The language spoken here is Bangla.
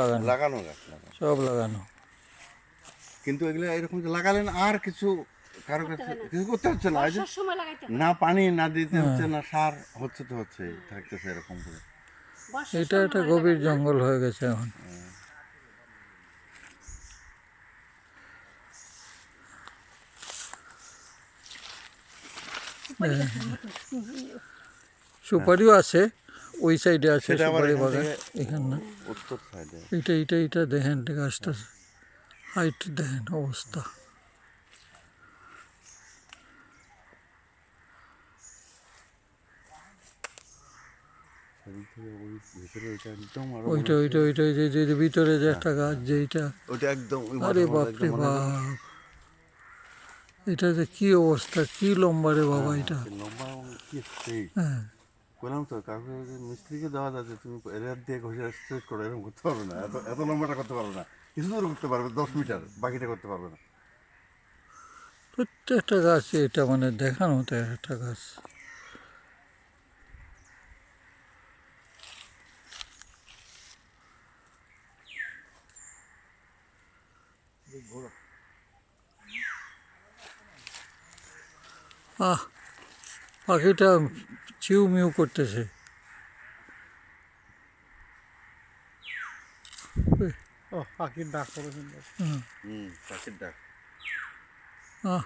লাগানো লাগানো গাছ লাগানো, সব লাগানো। কিন্তু এগুলো এরকম যে লাগালেন আর কিছু কারো কাছে কিছু করতে হচ্ছে না, এই যে বর্ষার সময় লাগাইতে হয়, না পানি না দিতে হ্যাঁ। হচ্ছে, না সার হচ্ছে, তো হচ্ছে থাকতেছে এরকম করে। বর্ষার এটা সময় একটা হয় গভীর লাগাই না? জঙ্গল হয়ে গেছে এখন। সুপারি গাছের মতো। সুপারিও আছে, ওই সাইডে আছে সেটা আবার সুপারি এখান বাগান, থেকে এখানে না। উত্তর সাইডে। এটা দেখেন গাছটার হাইট দেখেন, অবস্থা। সেদিক থেকে ওই ভিতরে ওইটা একদম আরো ওইটা ওইটা ওইটা ওই যে ভিতরে যে একটা গাছ, যেইটা, ওইটা একদম ওই আরে মাথার মধ্যে বাপরে একদম মনে হয় বাপ, এটা যে কি অবস্থা, কি লম্বা রে বাবা এটা। লম্বা এবং কি স্ট্রেট। হ্যাঁ, বললাম তো কাউকে মিস্ত্রিকে দেওয়া যাচ্ছে, তুমি এর দিয়ে ঘষে স্ট্রেট করো, এরকম করতে পারবে না, এত এত লম্বাটা করতে পারবে না, কিছু দূর করতে পারবে 10 মিটার, বাকিটা করতে পারবে না। প্রত্যেকটা গাছ এটা মানে দেখানো মতো একটা গাছ। আহ, পাখিটা চিউ মিউ করতেছে। ও পাখির ডাক করে সুন্দর। পাখির ডাক। আহ